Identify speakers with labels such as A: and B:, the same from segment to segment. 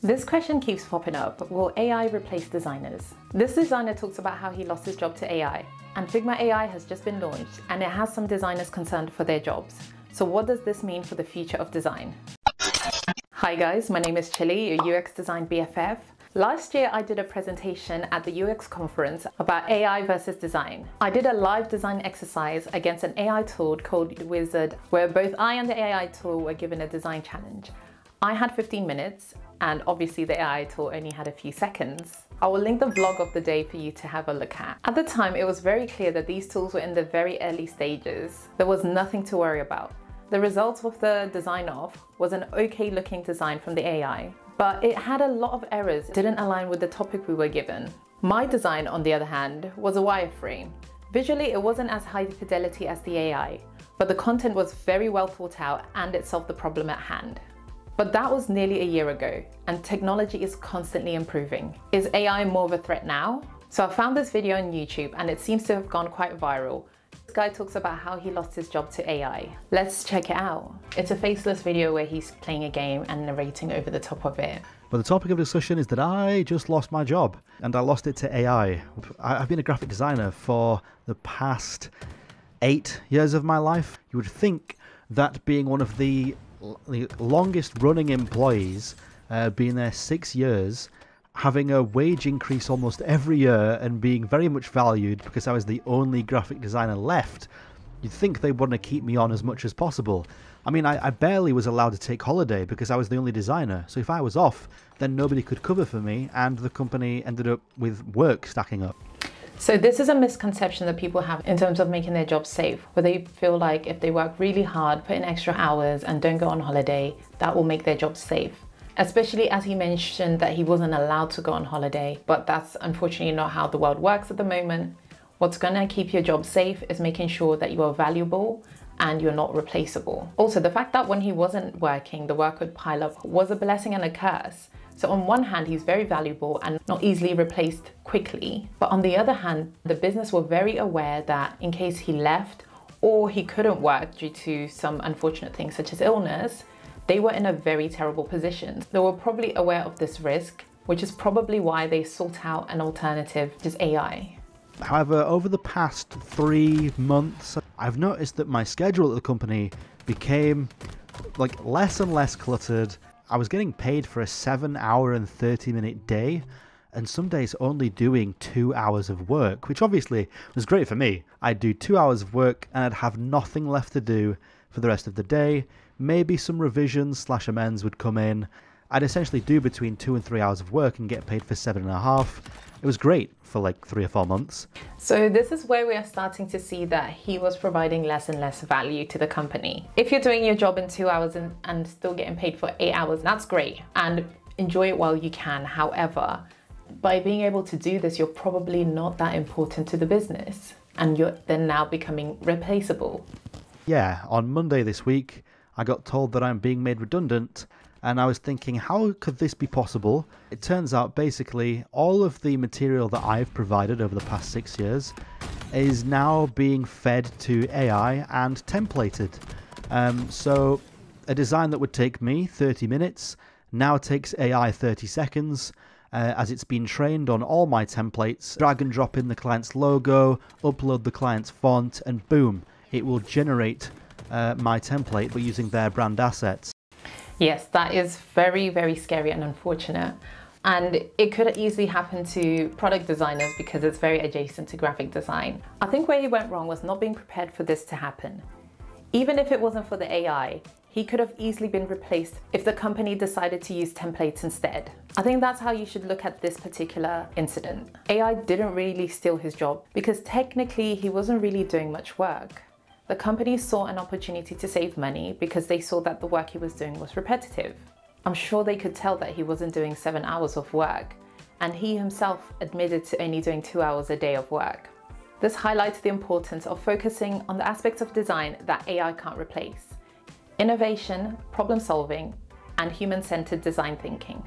A: This question keeps popping up. Will AI replace designers? This designer talks about how he lost his job to AI. And Figma AI has just been launched and it has some designers concerned for their jobs. So what does this mean for the future of design? Hi guys, my name is Chili, your UX design BFF. Last year I did a presentation at the UX conference about AI versus design. I did a live design exercise against an AI tool called Wizard, where both I and the AI tool were given a design challenge. I had 15 minutes and obviously the AI tool only had a few seconds. I will link the vlog of the day for you to have a look at. At the time, it was very clear that these tools were in the very early stages. There was nothing to worry about. The result of the design off was an okay looking design from the AI, but it had a lot of errors, didn't align with the topic we were given. My design, on the other hand, was a wireframe. Visually, it wasn't as high fidelity as the AI, but the content was very well thought out and it solved the problem at hand. But that was nearly a year ago, and technology is constantly improving. Is AI more of a threat now? So I found this video on YouTube and it seems to have gone quite viral. This guy talks about how he lost his job to AI. Let's check it out. It's a faceless video where he's playing a game and narrating over the top of it.
B: Well, the topic of discussion is that I just lost my job and I lost it to AI. I've been a graphic designer for the past 8 years of my life. You would think that being one of the longest running employees, being there 6 years, having a wage increase almost every year and being very much valued because I was the only graphic designer left, you'd think they want to keep me on as much as possible. I mean, I barely was allowed to take holiday because I was the only designer, so if I was off, then nobody could cover for me and the company ended up with work stacking up.
A: So this is a misconception that people have in terms of making their job safe, where they feel like if they work really hard, put in extra hours and don't go on holiday, that will make their job safe. Especially as he mentioned that he wasn't allowed to go on holiday, but that's unfortunately not how the world works at the moment. What's gonna keep your job safe is making sure that you are valuable and you're not replaceable. Also, the fact that when he wasn't working, the work would pile up was a blessing and a curse. So on one hand, he's very valuable and not easily replaced quickly. But on the other hand, the business were very aware that in case he left or he couldn't work due to some unfortunate things such as illness, they were in a very terrible position. They were probably aware of this risk, which is probably why they sought out an alternative, which is AI.
B: However, over the past 3 months, I've noticed that my schedule at the company became less and less cluttered. I was getting paid for a 7-hour and 30-minute day, and some days only doing 2 hours of work, which obviously was great for me. I'd do 2 hours of work and I'd have nothing left to do for the rest of the day. Maybe some revisions / amends would come in. I'd essentially do between 2 and 3 hours of work and get paid for 7.5. It was great for like 3 or 4 months.
A: So this is where we are starting to see that he was providing less and less value to the company. If you're doing your job in 2 hours and still getting paid for 8 hours, that's great and enjoy it while you can. However, by being able to do this, you're probably not that important to the business and you're then now becoming replaceable.
B: Yeah, on Monday this week, I got told that I'm being made redundant. And I was thinking, how could this be possible? It turns out basically all of the material that I've provided over the past 6 years is now being fed to AI and templated. So a design that would take me 30 minutes now takes AI 30 seconds as it's been trained on all my templates. Drag and drop in the client's logo, upload the client's font, and boom, it will generate my template but using their brand assets.
A: Yes, that is very, very scary and unfortunate. And it could easily happen to product designers because it's very adjacent to graphic design. I think where he went wrong was not being prepared for this to happen. Even if it wasn't for the AI, he could have easily been replaced if the company decided to use templates instead. I think that's how you should look at this particular incident. AI didn't really steal his job because technically he wasn't really doing much work. The company saw an opportunity to save money because they saw that the work he was doing was repetitive. I'm sure they could tell that he wasn't doing 7 hours of work, and he himself admitted to only doing 2 hours a day of work. This highlights the importance of focusing on the aspects of design that AI can't replace: innovation, problem solving, and human-centered design thinking.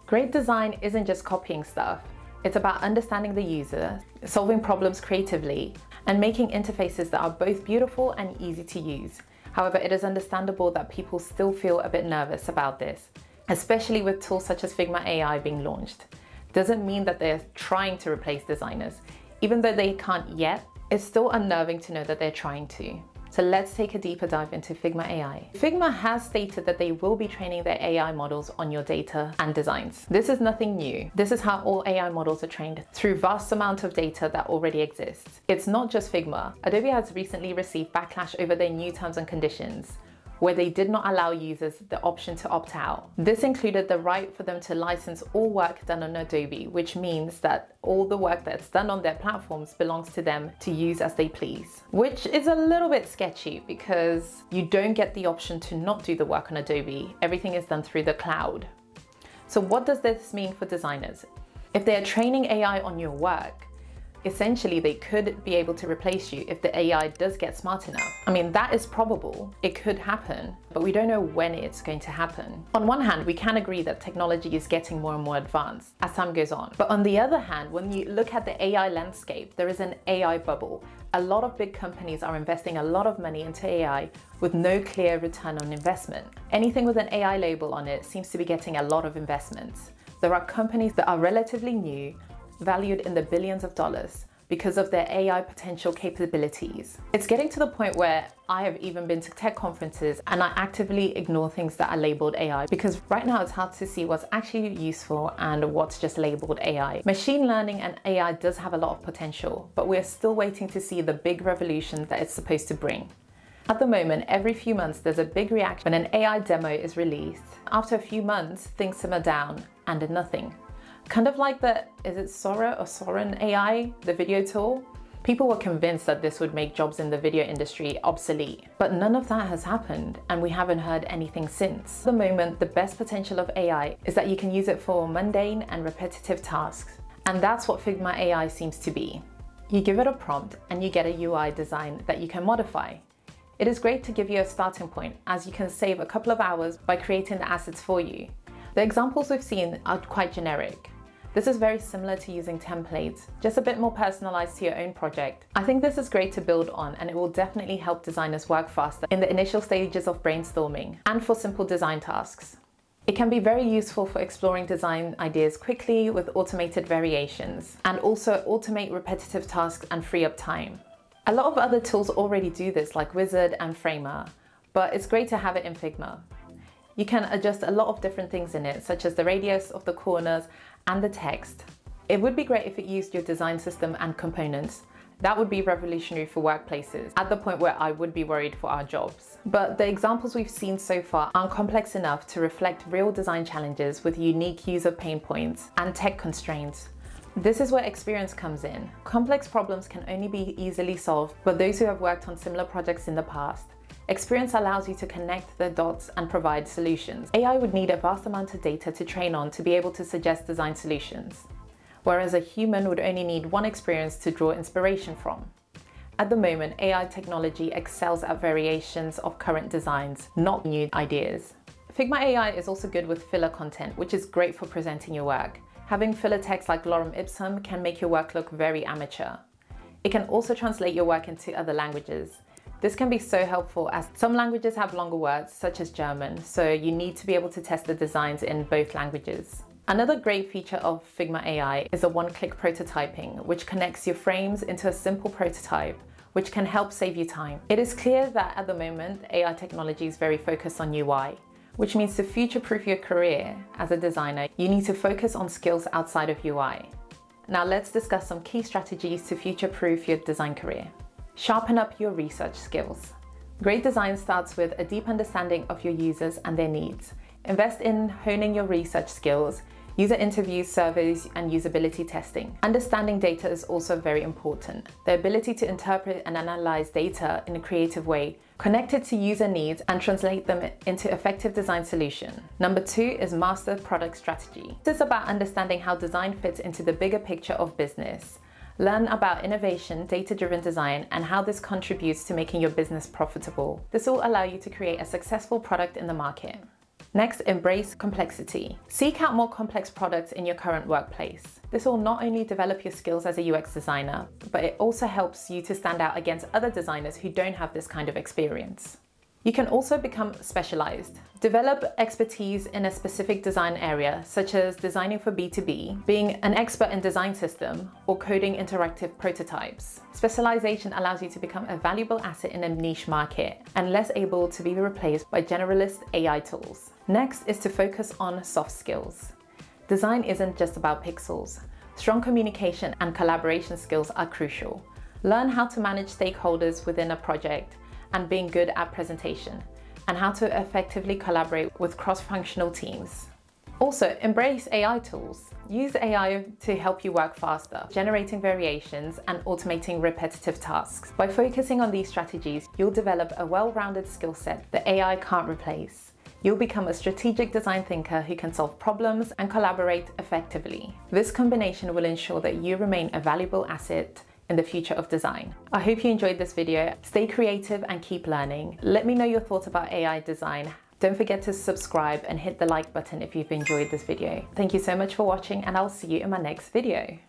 A: Great design isn't just copying stuff. It's about understanding the user, solving problems creatively, and making interfaces that are both beautiful and easy to use. However, it is understandable that people still feel a bit nervous about this especially with tools such as Figma AI being launched. Doesn't mean that they're trying to replace designers. Even though they can't yet, it's still unnerving to know that they're trying to. So let's take a deeper dive into Figma AI. Figma has stated that they will be training their AI models on your data and designs. This is nothing new. This is how all AI models are trained, through vast amount of data that already exists. It's not just Figma. Adobe has recently received backlash over their new terms and conditions, where they did not allow users the option to opt out. This included the right for them to license all work done on Adobe, which means that all the work that's done on their platforms belongs to them to use as they please. Which is a little bit sketchy because you don't get the option to not do the work on Adobe. Everything is done through the cloud. So what does this mean for designers? If they are training AI on your work, essentially they could be able to replace you if the AI does get smart enough. I mean, that is probable. It could happen, but we don't know when it's going to happen. On one hand, we can agree that technology is getting more and more advanced as time goes on. But on the other hand, when you look at the AI landscape, there is an AI bubble. A lot of big companies are investing a lot of money into AI with no clear return on investment. Anything with an AI label on it seems to be getting a lot of investments. There are companies that are relatively new, valued in the billions of dollars because of their AI potential capabilities. It's getting to the point where I have even been to tech conferences and I actively ignore things that are labeled AI because right now it's hard to see what's actually useful and what's just labeled AI. Machine learning and AI does have a lot of potential, but we're still waiting to see the big revolution that it's supposed to bring. At the moment, every few months there's a big reaction when an AI demo is released. After a few months, things simmer down and are nothing. Kind of like is it Sora or Soren AI, the video tool? People were convinced that this would make jobs in the video industry obsolete, but none of that has happened and we haven't heard anything since. At the moment, the best potential of AI is that you can use it for mundane and repetitive tasks. And that's what Figma AI seems to be. You give it a prompt and you get a UI design that you can modify. It is great to give you a starting point as you can save a couple of hours by creating the assets for you. The examples we've seen are quite generic. This is very similar to using templates, just a bit more personalized to your own project. I think this is great to build on and it will definitely help designers work faster in the initial stages of brainstorming and for simple design tasks. It can be very useful for exploring design ideas quickly with automated variations and also automate repetitive tasks and free up time. A lot of other tools already do this like Wizard and Framer, but it's great to have it in Figma. You can adjust a lot of different things in it, such as the radius of the corners and the text. It would be great if it used your design system and components. That would be revolutionary for workplaces, at the point where I would be worried for our jobs. But the examples we've seen so far aren't complex enough to reflect real design challenges with unique user pain points and tech constraints. This is where experience comes in. Complex problems can only be easily solved by those who have worked on similar projects in the past. Experience allows you to connect the dots and provide solutions. AI would need a vast amount of data to train on to be able to suggest design solutions, whereas a human would only need one experience to draw inspiration from. At the moment, AI technology excels at variations of current designs, not new ideas. Figma AI is also good with filler content, which is great for presenting your work. Having filler text like lorem ipsum can make your work look very amateur. It can also translate your work into other languages. This can be so helpful as some languages have longer words, such as German, so you need to be able to test the designs in both languages. Another great feature of Figma AI is a one-click prototyping, which connects your frames into a simple prototype, which can help save you time. It is clear that at the moment, AI technology is very focused on UI, which means to future-proof your career as a designer, you need to focus on skills outside of UI. Now let's discuss some key strategies to future-proof your design career. Sharpen up your research skills. Great design starts with a deep understanding of your users and their needs. Invest in honing your research skills, user interviews, surveys, and usability testing. Understanding data is also very important. The ability to interpret and analyze data in a creative way, connect it to user needs, and translate them into effective design solution. Number 2 is master product strategy. This is about understanding how design fits into the bigger picture of business. Learn about innovation, data-driven design, and how this contributes to making your business profitable. This will allow you to create a successful product in the market. Next, embrace complexity. Seek out more complex products in your current workplace. This will not only develop your skills as a UX designer, but it also helps you to stand out against other designers who don't have this kind of experience. You can also become specialized. Develop expertise in a specific design area, such as designing for B2B, being an expert in design system, or coding interactive prototypes. Specialization allows you to become a valuable asset in a niche market and less able to be replaced by generalist AI tools. Next is to focus on soft skills. Design isn't just about pixels. Strong communication and collaboration skills are crucial. Learn how to manage stakeholders within a project and being good at presentation, and how to effectively collaborate with cross-functional teams. Also, embrace AI tools. Use AI to help you work faster, generating variations and automating repetitive tasks. By focusing on these strategies, you'll develop a well-rounded skill set that AI can't replace. You'll become a strategic design thinker who can solve problems and collaborate effectively. This combination will ensure that you remain a valuable asset in the future of design. I hope you enjoyed this video. Stay creative and keep learning. Let me know your thoughts about AI design. Don't forget to subscribe and hit the like button if you've enjoyed this video. Thank you so much for watching, and I'll see you in my next video.